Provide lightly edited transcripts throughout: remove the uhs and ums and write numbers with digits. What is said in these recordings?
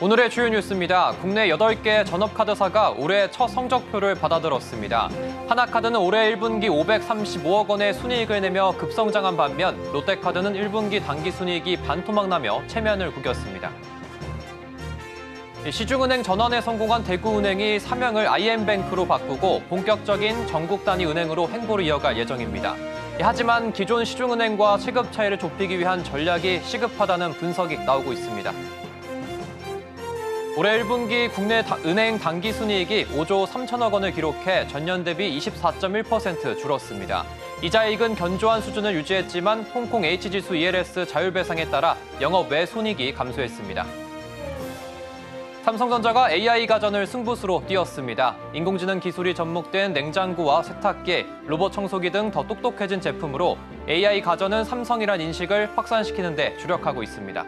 오늘의 주요 뉴스입니다. 국내 8개 전업카드사가 올해 첫 성적표를 받아들었습니다. 하나카드는 올해 1분기 535억 원의 순이익을 내며 급성장한 반면 롯데카드는 1분기 당기순이익이 반토막나며 체면을 구겼습니다. 시중은행 전환에 성공한 대구은행이 사명을 IM뱅크로 바꾸고 본격적인 전국 단위 은행으로 행보를 이어갈 예정입니다. 하지만 기존 시중은행과 체급 차이를 좁히기 위한 전략이 시급하다는 분석이 나오고 있습니다. 올해 1분기 국내 은행 당기순이익이 5조 3천억 원을 기록해 전년 대비 24.1% 줄었습니다. 이자이익은 견조한 수준을 유지했지만 홍콩 H지수 ELS 자율배상에 따라 영업 외 손익이 감소했습니다. 삼성전자가 AI 가전을 승부수로 띄웠습니다. 인공지능 기술이 접목된 냉장고와 세탁기, 로봇 청소기 등 더 똑똑해진 제품으로 AI 가전은 삼성이란 인식을 확산시키는 데 주력하고 있습니다.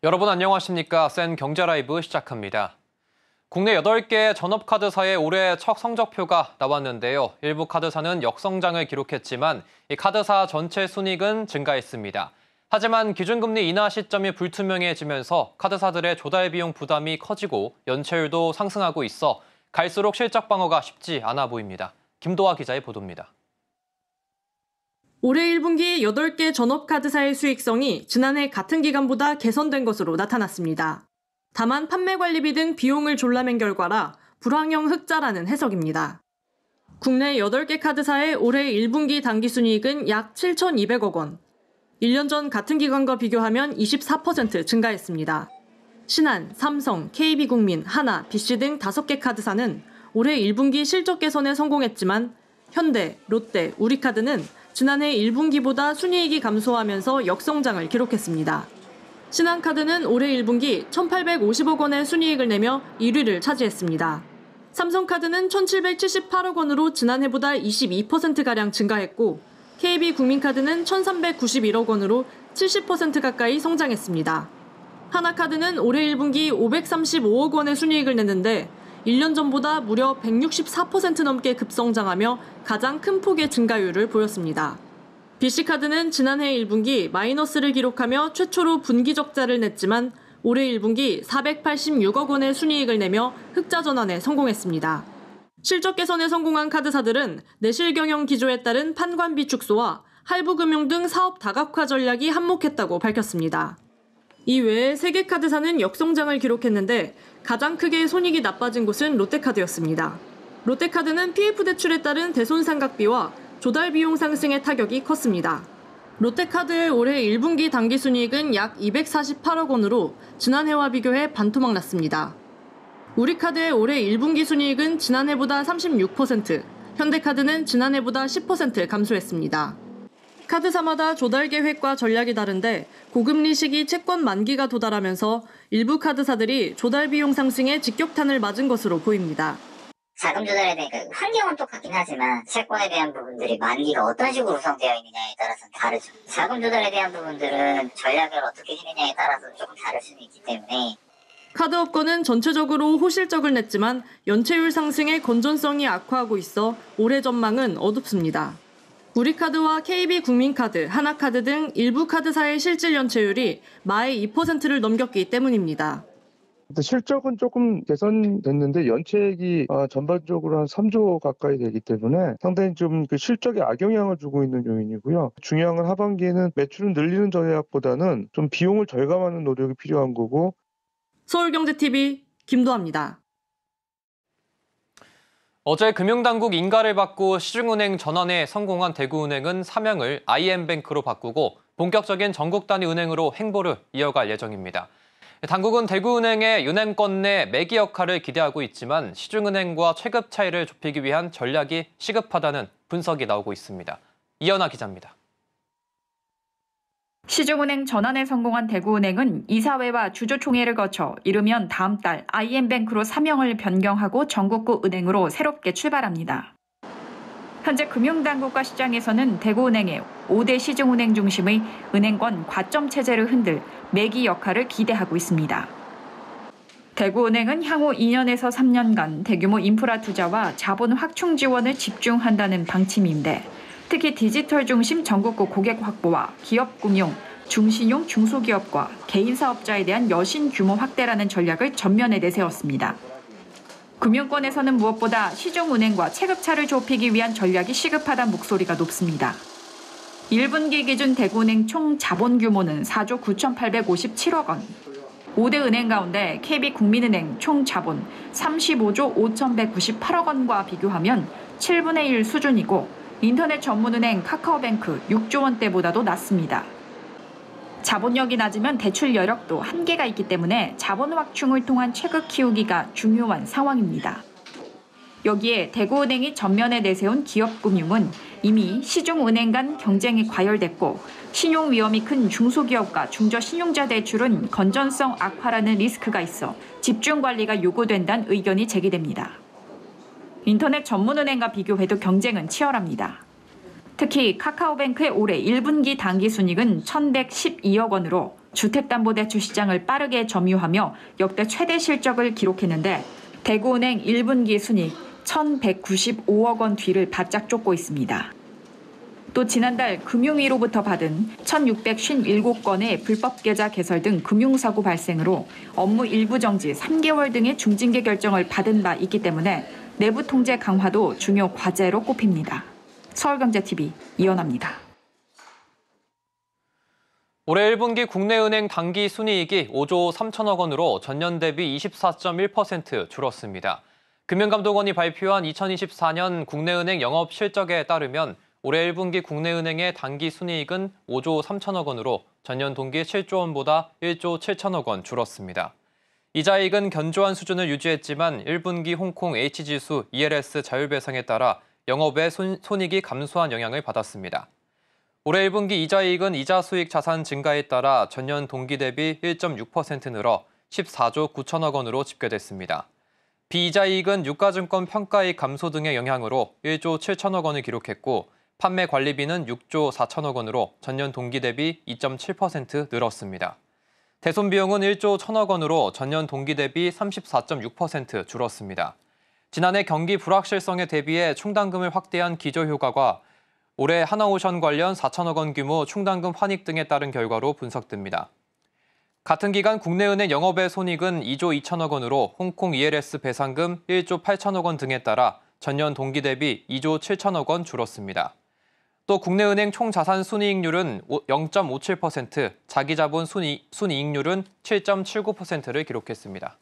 여러분 안녕하십니까? 센 경제라이브 시작합니다. 국내 8개 전업카드사의 올해 첫 성적표가 나왔는데요. 일부 카드사는 역성장을 기록했지만 이 카드사 전체 순이익은 증가했습니다. 하지만 기준금리 인하 시점이 불투명해지면서 카드사들의 조달 비용 부담이 커지고 연체율도 상승하고 있어 갈수록 실적 방어가 쉽지 않아 보입니다. 김도하 기자의 보도입니다. 올해 1분기 8개 전업카드사의 수익성이 지난해 같은 기간보다 개선된 것으로 나타났습니다. 다만 판매관리비 등 비용을 졸라맨 결과라 불황형 흑자라는 해석입니다. 국내 8개 카드사의 올해 1분기 당기순이익은 약 7,200억 원. 1년 전 같은 기간과 비교하면 24% 증가했습니다. 신한, 삼성, KB국민, 하나, BC 등 5개 카드사는 올해 1분기 실적 개선에 성공했지만 현대, 롯데, 우리카드는 지난해 1분기보다 순이익이 감소하면서 역성장을 기록했습니다. 신한카드는 올해 1분기 1,850억 원의 순이익을 내며 1위를 차지했습니다. 삼성카드는 1,778억 원으로 지난해보다 22%가량 증가했고 KB국민카드는 1,391억 원으로 70% 가까이 성장했습니다. 하나카드는 올해 1분기 535억 원의 순이익을 냈는데 1년 전보다 무려 164% 넘게 급성장하며 가장 큰 폭의 증가율을 보였습니다. BC카드는 지난해 1분기 마이너스를 기록하며 최초로 분기 적자를 냈지만 올해 1분기 486억 원의 순이익을 내며 흑자 전환에 성공했습니다. 실적 개선에 성공한 카드사들은 내실 경영 기조에 따른 판관비 축소와 할부금융 등 사업 다각화 전략이 한몫했다고 밝혔습니다. 이외에 3개 카드사는 역성장을 기록했는데 가장 크게 손익이 나빠진 곳은 롯데카드였습니다. 롯데카드는 PF 대출에 따른 대손상각비와 조달 비용 상승의 타격이 컸습니다. 롯데카드의 올해 1분기 당기순이익은 약 248억 원으로 지난해와 비교해 반토막 났습니다. 우리카드의 올해 1분기 순이익은 지난해보다 36%, 현대카드는 지난해보다 10% 감소했습니다. 카드사마다 조달 계획과 전략이 다른데 고금리 시기 채권 만기가 도달하면서 일부 카드사들이 조달 비용 상승에 직격탄을 맞은 것으로 보입니다. 자금 조달에 대한 환경은 똑같긴 하지만 채권에 대한 부분들이 만기가 어떤 식으로 구성되어 있느냐에 따라서 다르죠. 자금 조달에 대한 부분들은 전략을 어떻게 해느냐에 따라서 조금 다를 수는 있기 때문에 카드업권은 전체적으로 호실적을 냈지만 연체율 상승의 건전성이 악화하고 있어 올해 전망은 어둡습니다. 우리카드와 KB국민카드, 하나카드 등 일부 카드사의 실질 연체율이 마의 2%를 넘겼기 때문입니다. 실적은 조금 개선됐는데 연체액이 전반적으로 한 3조 가까이 되기 때문에 상당히 좀 그 실적에 악영향을 주고 있는 요인이고요. 중요한 건 하반기에는 매출을 늘리는 전략보다는 좀 비용을 절감하는 노력이 필요한 거고. 서울경제TV 김도아입니다. 어제 금융당국 인가를 받고 시중은행 전환에 성공한 대구은행은 사명을 IM뱅크로 바꾸고 본격적인 전국 단위 은행으로 행보를 이어갈 예정입니다. 당국은 대구은행의 은행권 내 매기 역할을 기대하고 있지만 시중은행과 체급 차이를 좁히기 위한 전략이 시급하다는 분석이 나오고 있습니다. 이연아 기자입니다. 시중은행 전환에 성공한 대구은행은 이사회와 주주총회를 거쳐 이르면 다음 달 IM뱅크로 사명을 변경하고 전국구 은행으로 새롭게 출발합니다. 현재 금융당국과 시장에서는 대구은행의 5대 시중은행 중심의 은행권 과점 체제를 흔들 매기 역할을 기대하고 있습니다. 대구은행은 향후 2년에서 3년간 대규모 인프라 투자와 자본 확충 지원을 집중한다는 방침인데 특히 디지털 중심 전국구 고객 확보와 기업 금융, 중신용 중소기업과 개인 사업자에 대한 여신 규모 확대라는 전략을 전면에 내세웠습니다. 금융권에서는 무엇보다 시중은행과 체급차를 좁히기 위한 전략이 시급하다는 목소리가 높습니다. 1분기 기준 대구은행 총 자본 규모는 4조 9,857억 원. 5대 은행 가운데 KB국민은행 총 자본 35조 5,198억 원과 비교하면 7분의 1 수준이고 인터넷 전문은행 카카오뱅크 6조 원대보다도 낮습니다. 자본력이 낮으면 대출 여력도 한계가 있기 때문에 자본 확충을 통한 체급 키우기가 중요한 상황입니다. 여기에 대구은행이 전면에 내세운 기업금융은 이미 시중은행 간 경쟁이 과열됐고 신용 위험이 큰 중소기업과 중저신용자 대출은 건전성 악화라는 리스크가 있어 집중 관리가 요구된다는 의견이 제기됩니다. 인터넷 전문은행과 비교해도 경쟁은 치열합니다. 특히 카카오뱅크의 올해 1분기 당기순이익은 1,112억 원으로 주택담보대출 시장을 빠르게 점유하며 역대 최대 실적을 기록했는데 대구은행 1분기 순이익 1,195억 원 뒤를 바짝 쫓고 있습니다. 또 지난달 금융위로부터 받은 1,657건의 불법 계좌 개설 등 금융사고 발생으로 업무 일부 정지 3개월 등의 중징계 결정을 받은 바 있기 때문에 내부 통제 강화도 중요 과제로 꼽힙니다. 서울경제TV 이연아입니다. 올해 1분기 국내은행 당기 순이익이 5조 3천억 원으로 전년 대비 24.1% 줄었습니다. 금융감독원이 발표한 2024년 국내은행 영업 실적에 따르면 올해 1분기 국내은행의 당기 순이익은 5조 3천억 원으로 전년 동기 7조 원보다 1조 7천억 원 줄었습니다. 이자이익은 견조한 수준을 유지했지만 1분기 홍콩 H지수 ELS 자율배상에 따라 영업의 손익이 감소한 영향을 받았습니다. 올해 1분기 이자이익은 이자 수익 자산 증가에 따라 전년 동기 대비 1.6% 늘어 14조 9천억 원으로 집계됐습니다. 비이자이익은 유가증권 평가이익 감소 등의 영향으로 1조 7천억 원을 기록했고 판매 관리비는 6조 4천억 원으로 전년 동기 대비 2.7% 늘었습니다. 대손 비용은 1조 1천억 원으로 전년 동기 대비 34.6% 줄었습니다. 지난해 경기 불확실성에 대비해 충당금을 확대한 기저효과가 올해 하나오션 관련 4천억 원 규모 충당금 환입 등에 따른 결과로 분석됩니다. 같은 기간 국내은행 영업외 손익은 2조 2천억 원으로 홍콩 ELS 배상금 1조 8천억 원 등에 따라 전년 동기 대비 2조 7천억 원 줄었습니다. 또 국내은행 총자산 순이익률은 0.57%, 자기자본 순이익률은 7.79%를 기록했습니다.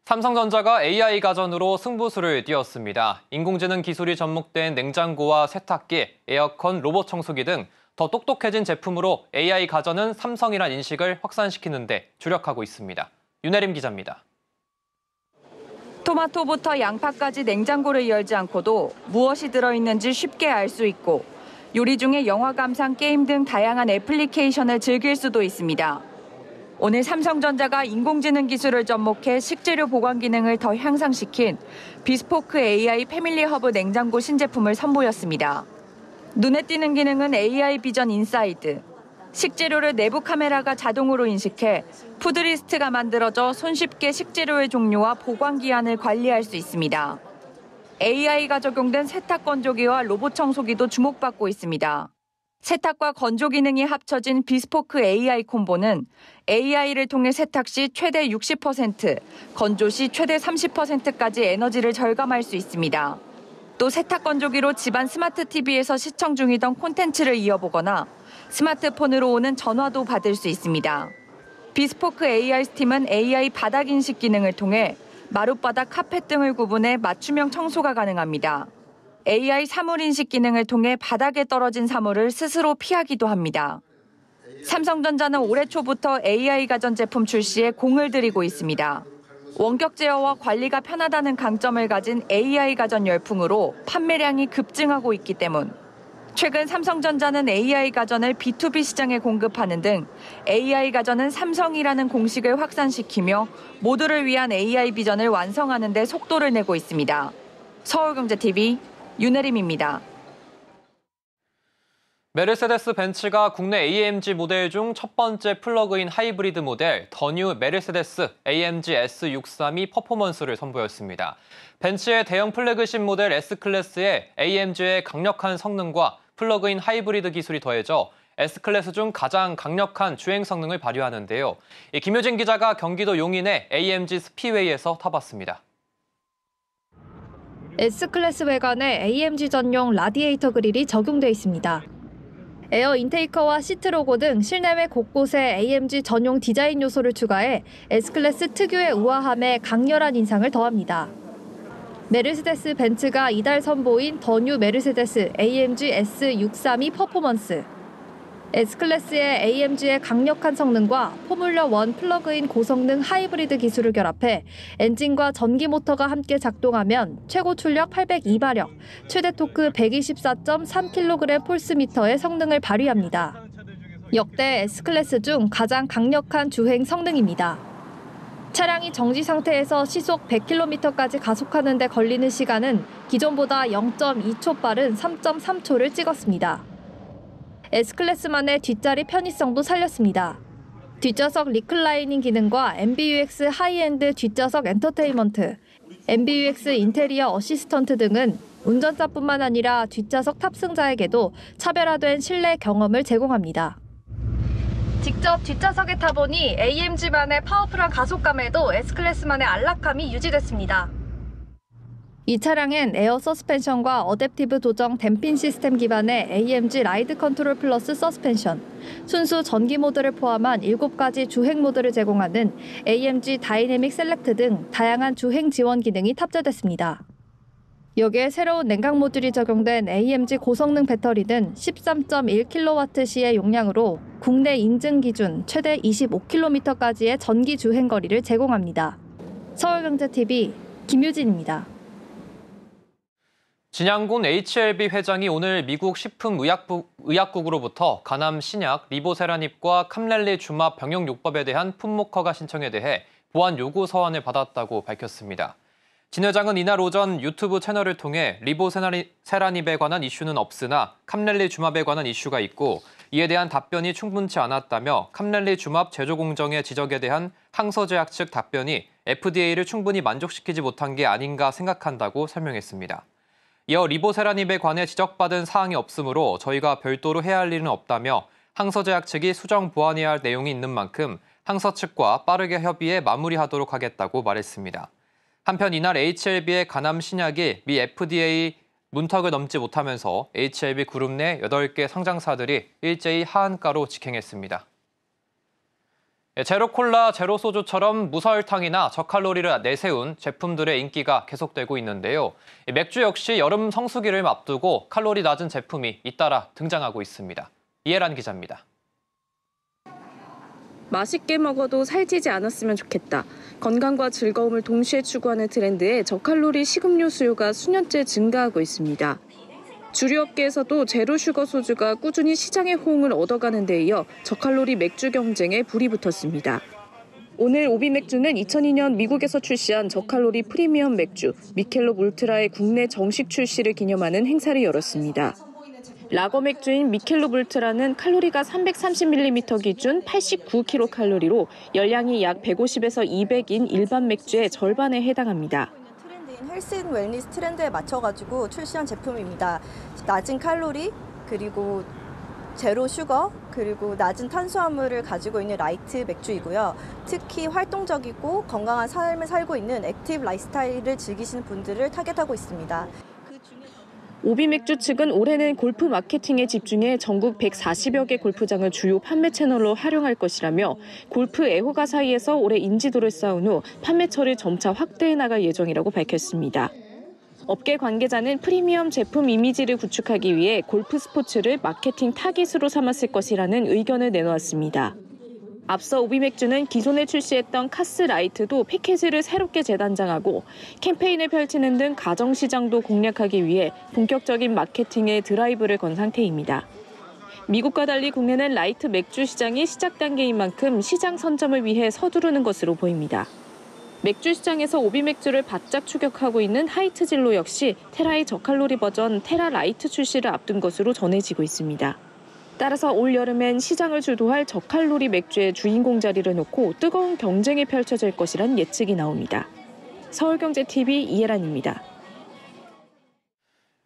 삼성전자가 AI 가전으로 승부수를 띄웠습니다. 인공지능 기술이 접목된 냉장고와 세탁기, 에어컨, 로봇 청소기 등 더 똑똑해진 제품으로 AI 가전은 삼성이란 인식을 확산시키는 데 주력하고 있습니다. 윤혜림 기자입니다. 토마토부터 양파까지 냉장고를 열지 않고도 무엇이 들어있는지 쉽게 알 수 있고 요리 중에 영화 감상, 게임 등 다양한 애플리케이션을 즐길 수도 있습니다. 오늘 삼성전자가 인공지능 기술을 접목해 식재료 보관 기능을 더 향상시킨 비스포크 AI 패밀리 허브 냉장고 신제품을 선보였습니다. 눈에 띄는 기능은 AI 비전 인사이드. 식재료를 내부 카메라가 자동으로 인식해 푸드리스트가 만들어져 손쉽게 식재료의 종류와 보관 기한을 관리할 수 있습니다. AI가 적용된 세탁 건조기와 로봇 청소기도 주목받고 있습니다. 세탁과 건조 기능이 합쳐진 비스포크 AI 콤보는 AI를 통해 세탁 시 최대 60%, 건조 시 최대 30%까지 에너지를 절감할 수 있습니다. 또 세탁 건조기로 집안 스마트 TV에서 시청 중이던 콘텐츠를 이어보거나 스마트폰으로 오는 전화도 받을 수 있습니다. 비스포크 AI 스팀은 AI 바닥 인식 기능을 통해 마룻바닥, 카펫 등을 구분해 맞춤형 청소가 가능합니다. AI 사물 인식 기능을 통해 바닥에 떨어진 사물을 스스로 피하기도 합니다. 삼성전자는 올해 초부터 AI 가전제품 출시에 공을 들이고 있습니다. 원격 제어와 관리가 편하다는 강점을 가진 AI 가전 열풍으로 판매량이 급증하고 있기 때문. 최근 삼성전자는 AI 가전을 B2B 시장에 공급하는 등 AI 가전은 삼성이라는 공식을 확산시키며 모두를 위한 AI 비전을 완성하는 데 속도를 내고 있습니다. 서울경제TV 윤혜림입니다. 메르세데스 벤츠가 국내 AMG 모델 중 첫 번째 플러그인 하이브리드 모델 더 뉴 메르세데스 AMG S632 퍼포먼스를 선보였습니다. 벤츠의 대형 플래그십 모델 S클래스에 AMG의 강력한 성능과 플러그인 하이브리드 기술이 더해져 S클래스 중 가장 강력한 주행 성능을 발휘하는데요. 김효진 기자가 경기도 용인의 AMG 스피웨이에서 타봤습니다. S클래스 외관에 AMG 전용 라디에이터 그릴이 적용돼 있습니다. 에어 인테이커와 시트 로고 등 실내외 곳곳에 AMG 전용 디자인 요소를 추가해 S클래스 특유의 우아함에 강렬한 인상을 더합니다. 메르세데스 벤츠가 이달 선보인 더 뉴 메르세데스 AMG S632 퍼포먼스. S클래스의 AMG의 강력한 성능과 포뮬러1 플러그인 고성능 하이브리드 기술을 결합해 엔진과 전기 모터가 함께 작동하면 최고 출력 802마력, 최대 토크 124.3kg 폴스미터의 성능을 발휘합니다. 역대 S클래스 중 가장 강력한 주행 성능입니다. 차량이 정지 상태에서 시속 100km까지 가속하는 데 걸리는 시간은 기존보다 0.2초 빠른 3.3초를 찍었습니다. S클래스만의 뒷자리 편의성도 살렸습니다. 뒷좌석 리클라이닝 기능과 MBUX 하이엔드 뒷좌석 엔터테인먼트, MBUX 인테리어 어시스턴트 등은 운전자뿐만 아니라 뒷좌석 탑승자에게도 차별화된 실내 경험을 제공합니다. 직접 뒷좌석에 타보니 AMG만의 파워풀한 가속감에도 S클래스만의 안락함이 유지됐습니다. 이 차량엔 에어 서스펜션과 어댑티브 조정 댐핑 시스템 기반의 AMG 라이드 컨트롤 플러스 서스펜션, 순수 전기 모드를 포함한 7가지 주행 모드를 제공하는 AMG 다이내믹 셀렉트 등 다양한 주행 지원 기능이 탑재됐습니다. 여기에 새로운 냉각 모듈이 적용된 AMG 고성능 배터리는 13.1kWh의 용량으로 국내 인증 기준 최대 25km까지의 전기 주행 거리를 제공합니다. 서울경제TV 김유진입니다. 진양군 HLB 회장이 오늘 미국 식품의약국으로부터 간암 신약 리보세라닙과 캄렐리주맙 병용요법에 대한 품목 허가 신청에 대해 보안 요구 서한을 받았다고 밝혔습니다. 진 회장은 이날 오전 유튜브 채널을 통해 리보세라닙에 관한 이슈는 없으나 캄렐리주맙에 관한 이슈가 있고 이에 대한 답변이 충분치 않았다며 캄렐리주맙 제조 공정의 지적에 대한 항서제약 측 답변이 FDA를 충분히 만족시키지 못한 게 아닌가 생각한다고 설명했습니다. 이어 리보세라닙에 관해 지적받은 사항이 없으므로 저희가 별도로 해야 할 일은 없다며 항서제약 측이 수정 보완해야 할 내용이 있는 만큼 항서 측과 빠르게 협의해 마무리하도록 하겠다고 말했습니다. 한편 이날 HLB의 간암 신약이 미 FDA 문턱을 넘지 못하면서 HLB 그룹 내 8개 상장사들이 일제히 하한가로 직행했습니다. 제로콜라, 제로소주처럼 무설탕이나 저칼로리를 내세운 제품들의 인기가 계속되고 있는데요. 맥주 역시 여름 성수기를 앞두고 칼로리 낮은 제품이 잇따라 등장하고 있습니다. 이해란 기자입니다. 맛있게 먹어도 살찌지 않았으면 좋겠다. 건강과 즐거움을 동시에 추구하는 트렌드에 저칼로리 식음료 수요가 수년째 증가하고 있습니다. 주류 업계에서도 제로 슈거 소주가 꾸준히 시장의 호응을 얻어가는 데 이어 저칼로리 맥주 경쟁에 불이 붙었습니다. 오늘 오비맥주는 2002년 미국에서 출시한 저칼로리 프리미엄 맥주 미켈롭 울트라의 국내 정식 출시를 기념하는 행사를 열었습니다. 라거 맥주인 미켈롭 울트라는 칼로리가 330ml 기준 89kcal로 열량이 약 150에서 200인 일반 맥주의 절반에 해당합니다. 헬스 앤 웰니스 트렌드에 맞춰가지고 출시한 제품입니다. 낮은 칼로리, 그리고 제로 슈거, 그리고 낮은 탄수화물을 가지고 있는 라이트 맥주이고요. 특히 활동적이고 건강한 삶을 살고 있는 액티브 라이프스타일을 즐기시는 분들을 타겟하고 있습니다. 오비맥주 측은 올해는 골프 마케팅에 집중해 전국 140여 개 골프장을 주요 판매 채널로 활용할 것이라며 골프 애호가 사이에서 올해 인지도를 쌓은 후 판매처를 점차 확대해 나갈 예정이라고 밝혔습니다. 업계 관계자는 프리미엄 제품 이미지를 구축하기 위해 골프 스포츠를 마케팅 타깃으로 삼았을 것이라는 의견을 내놓았습니다. 앞서 오비맥주는 기존에 출시했던 카스라이트도 패키지를 새롭게 재단장하고 캠페인을 펼치는 등 가정시장도 공략하기 위해 본격적인 마케팅에 드라이브를 건 상태입니다. 미국과 달리 국내는 라이트 맥주 시장이 시작 단계인 만큼 시장 선점을 위해 서두르는 것으로 보입니다. 맥주 시장에서 오비맥주를 바짝 추격하고 있는 하이트 진로 역시 테라의 저칼로리 버전 테라 라이트 출시를 앞둔 것으로 전해지고 있습니다. 따라서 올 여름엔 시장을 주도할 저칼로리 맥주의 주인공 자리를 놓고 뜨거운 경쟁이 펼쳐질 것이란 예측이 나옵니다. 서울경제TV 이혜란입니다.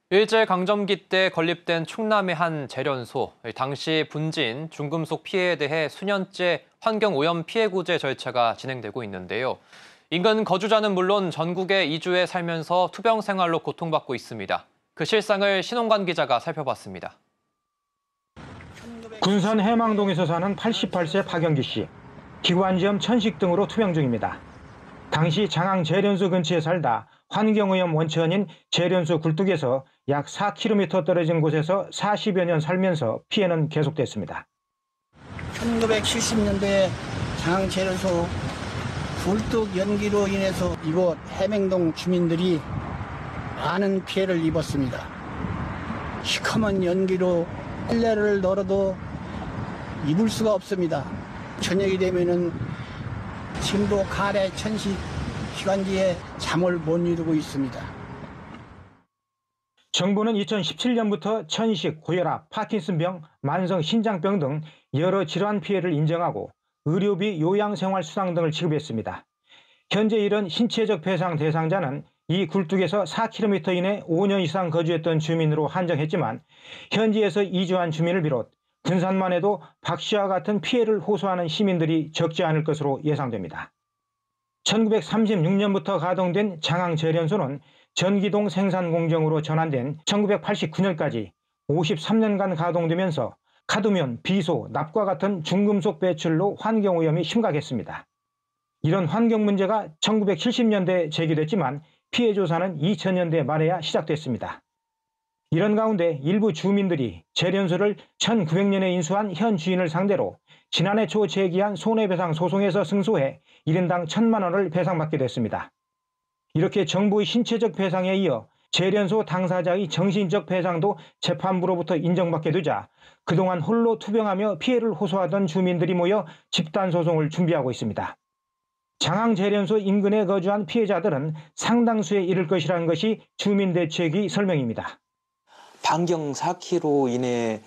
일제강점기 때 건립된 충남의 한 재련소, 당시 분진, 중금속 피해에 대해 수년째 환경오염 피해구제 절차가 진행되고 있는데요. 인근 거주자는 물론 전국에 이주해 살면서 투병 생활로 고통받고 있습니다. 그 실상을 신홍관 기자가 살펴봤습니다. 군산 해망동에서 사는 88세 박영기 씨. 기관지염, 천식 등으로 투병 중입니다. 당시 장항 재련소 근처에 살다 환경오염 원천인 재련소 굴뚝에서 약 4km 떨어진 곳에서 40여 년 살면서 피해는 계속됐습니다. 1970년대에 장항 재련소 굴뚝 연기로 인해서 이곳 해맹동 주민들이 많은 피해를 입었습니다. 시커먼 연기로 빨래를 널어도 입을 수가 없습니다. 저녁이 되면은 진도, 가래, 천식, 기관지에 잠을 못 이루고 있습니다. 정부는 2017년부터 천식, 고혈압, 파킨슨병, 만성 신장병 등 여러 질환 피해를 인정하고 의료비, 요양생활수당 등을 지급했습니다. 현재 이런 신체적 배상 대상자는 이 굴뚝에서 4km 이내 5년 이상 거주했던 주민으로 한정했지만 현지에서 이주한 주민을 비롯 군산만 해도 박 씨와 같은 피해를 호소하는 시민들이 적지 않을 것으로 예상됩니다. 1936년부터 가동된 장항 재련소는 전기동 생산 공정으로 전환된 1989년까지 53년간 가동되면서 카드뮴, 비소, 납과 같은 중금속 배출로 환경오염이 심각했습니다. 이런 환경 문제가 1970년대에 제기됐지만 피해 조사는 2000년대 말에야 시작됐습니다. 이런 가운데 일부 주민들이 재련소를 1900년에 인수한 현 주인을 상대로 지난해 초 제기한 손해배상 소송에서 승소해 1인당 1,000만 원을 배상받게 됐습니다. 이렇게 정부의 신체적 배상에 이어 재련소 당사자의 정신적 배상도 재판부로부터 인정받게 되자 그동안 홀로 투병하며 피해를 호소하던 주민들이 모여 집단소송을 준비하고 있습니다. 장항 재련소 인근에 거주한 피해자들은 상당수에 이를 것이라는 것이 주민대책위 설명입니다. 반경 4km 이내에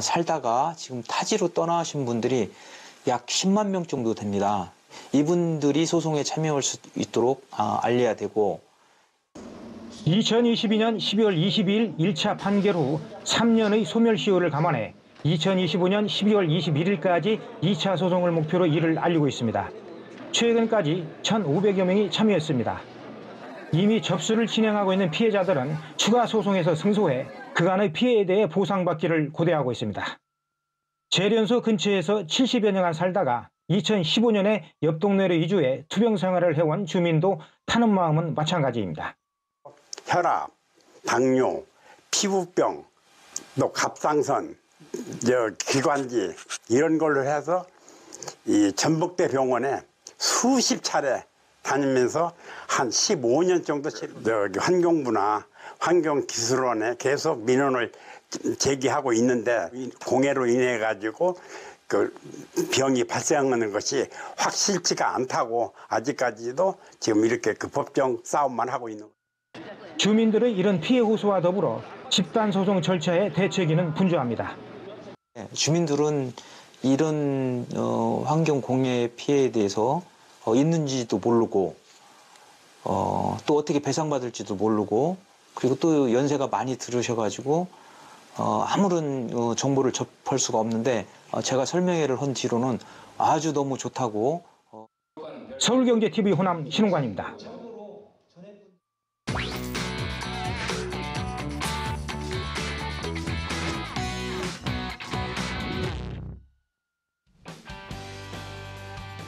살다가 지금 타지로 떠나신 분들이 약 10만 명 정도 됩니다. 이분들이 소송에 참여할 수 있도록 알려야 되고 2022년 12월 22일 1차 판결 후 3년의 소멸시효를 감안해 2025년 12월 21일까지 2차 소송을 목표로 이를 알리고 있습니다. 최근까지 1,500여 명이 참여했습니다. 이미 접수를 진행하고 있는 피해자들은 추가 소송에서 승소해 그간의 피해에 대해 보상받기를 고대하고 있습니다. 재련소 근처에서 70여 년간 살다가 2015년에 옆 동네로 이주해 투병 생활을 해온 주민도 타는 마음은 마찬가지입니다. 혈압, 당뇨, 피부병, 또 갑상선, 기관지 이런 걸로 해서 이 전북대 병원에 수십 차례 다니면서 한 15년 정도 환경부나 환경기술원에 계속 민원을 제기하고 있는데 공해로 인해 가지고 그 병이 발생하는 것이 확실치가 않다고 아직까지도 지금 이렇게 그 법정 싸움만 하고 있는 거예요. 주민들의 이런 피해 호소와 더불어 집단소송 절차의 대책위는 분주합니다. 주민들은 이런 환경 공해 피해에 대해서 있는지도 모르고 또 어떻게 배상받을지도 모르고 그리고 또 연세가 많이 들으셔가지고 아무런 정보를 접할 수가 없는데 제가 설명회를 한 뒤로는 아주 너무 좋다고. 서울경제TV 호남 신웅관입니다.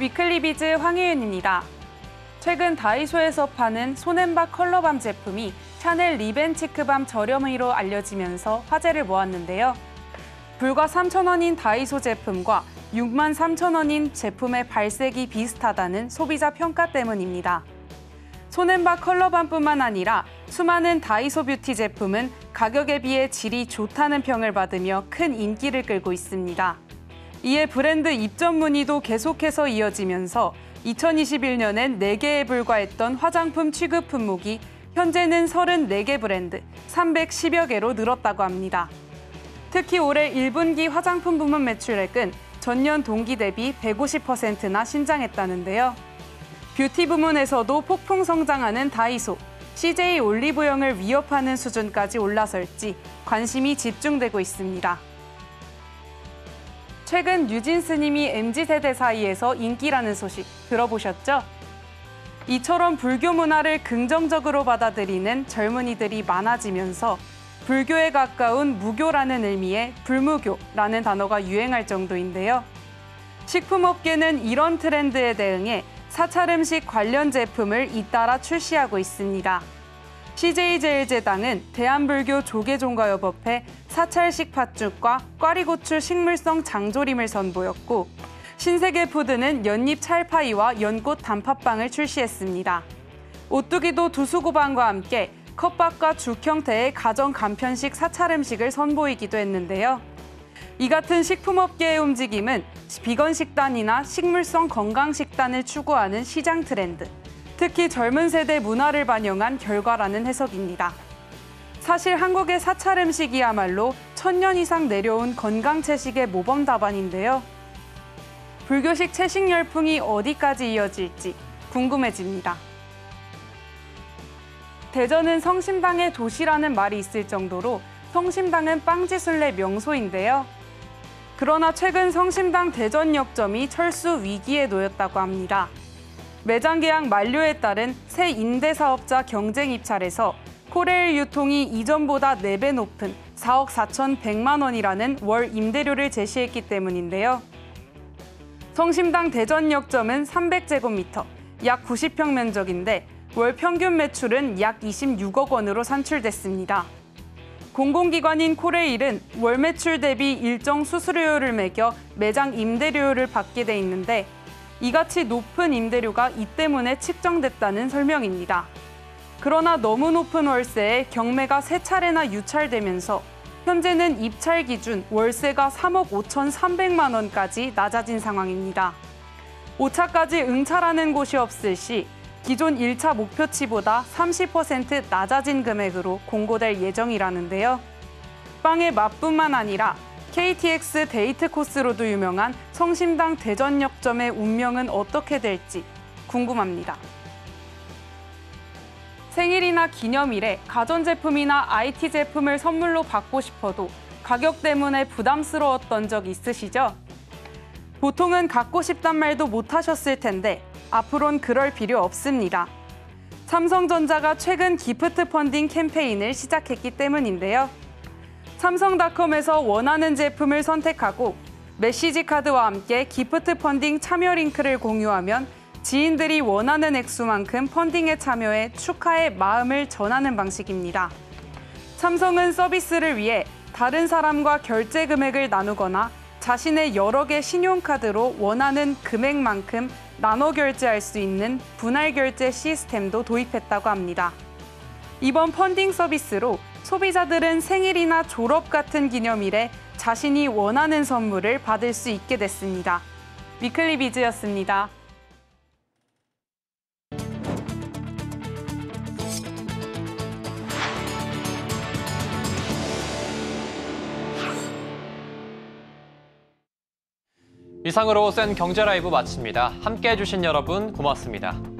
위클리비즈 황혜윤입니다. 최근 다이소에서 파는 손앤박 컬러밤 제품이 샤넬 리벤치크밤 저렴이로 알려지면서 화제를 모았는데요. 불과 3,000원인 다이소 제품과 63,000원인 제품의 발색이 비슷하다는 소비자 평가 때문입니다. 손앤박 컬러밤뿐만 아니라 수많은 다이소 뷰티 제품은 가격에 비해 질이 좋다는 평을 받으며 큰 인기를 끌고 있습니다. 이에 브랜드 입점 문의도 계속해서 이어지면서 2021년엔 4개에 불과했던 화장품 취급 품목이 현재는 34개 브랜드 310여 개로 늘었다고 합니다. 특히 올해 1분기 화장품 부문 매출액은 전년 동기 대비 150%나 신장했다는데요. 뷰티 부문에서도 폭풍 성장하는 다이소, CJ 올리브영을 위협하는 수준까지 올라설지 관심이 집중되고 있습니다. 최근 뉴진스님이 MZ세대 사이에서 인기라는 소식 들어보셨죠? 이처럼 불교 문화를 긍정적으로 받아들이는 젊은이들이 많아지면서 불교에 가까운 무교라는 의미의 불무교라는 단어가 유행할 정도인데요. 식품업계는 이런 트렌드에 대응해 사찰 음식 관련 제품을 잇따라 출시하고 있습니다. CJ제일제당은 대한불교 조계종가협업회 사찰식 팥죽과 꽈리고추 식물성 장조림을 선보였고 신세계푸드는 연잎 찰파이와 연꽃 단팥빵을 출시했습니다. 오뚜기도 두수고방과 함께 컵밥과 죽 형태의 가정 간편식 사찰 음식을 선보이기도 했는데요. 이 같은 식품업계의 움직임은 비건 식단이나 식물성 건강 식단을 추구하는 시장 트렌드, 특히 젊은 세대 문화를 반영한 결과라는 해석입니다. 사실 한국의 사찰 음식이야말로 1000년 이상 내려온 건강 채식의 모범 답안인데요. 불교식 채식 열풍이 어디까지 이어질지 궁금해집니다. 대전은 성심당의 도시라는 말이 있을 정도로 성심당은 빵지순례 명소인데요. 그러나 최근 성심당 대전역점이 철수 위기에 놓였다고 합니다. 매장 계약 만료에 따른 새 임대사업자 경쟁 입찰에서 코레일 유통이 이전보다 4배 높은 4억 4,100만 원이라는 월 임대료를 제시했기 때문인데요. 성심당 대전역점은 300제곱미터, 약 90평 면적인데 월 평균 매출은 약 26억 원으로 산출됐습니다. 공공기관인 코레일은 월 매출 대비 일정 수수료를 매겨 매장 임대료를 받게 돼 있는데 이같이 높은 임대료가 이 때문에 측정됐다는 설명입니다. 그러나 너무 높은 월세에 경매가 3차례나 유찰되면서 현재는 입찰 기준 월세가 3억 5,300만 원까지 낮아진 상황입니다. 5차까지 응찰하는 곳이 없을 시 기존 1차 목표치보다 30% 낮아진 금액으로 공고될 예정이라는데요. 빵의 맛뿐만 아니라 KTX 데이트 코스로도 유명한 성심당 대전역점의 운명은 어떻게 될지 궁금합니다. 생일이나 기념일에 가전제품이나 IT 제품을 선물로 받고 싶어도 가격 때문에 부담스러웠던 적 있으시죠? 보통은 갖고 싶단 말도 못 하셨을 텐데 앞으론 그럴 필요 없습니다. 삼성전자가 최근 기프트 펀딩 캠페인을 시작했기 때문인데요. 삼성닷컴에서 원하는 제품을 선택하고 메시지 카드와 함께 기프트 펀딩 참여 링크를 공유하면 지인들이 원하는 액수만큼 펀딩에 참여해 축하의 마음을 전하는 방식입니다. 삼성은 서비스를 위해 다른 사람과 결제 금액을 나누거나 자신의 여러 개 신용카드로 원하는 금액만큼 나눠 결제할 수 있는 분할 결제 시스템도 도입했다고 합니다. 이번 펀딩 서비스로 소비자들은 생일이나 졸업 같은 기념일에 자신이 원하는 선물을 받을 수 있게 됐습니다. 위클리비즈였습니다. 이상으로 센 경제 라이브 마칩니다. 함께해 주신 여러분 고맙습니다.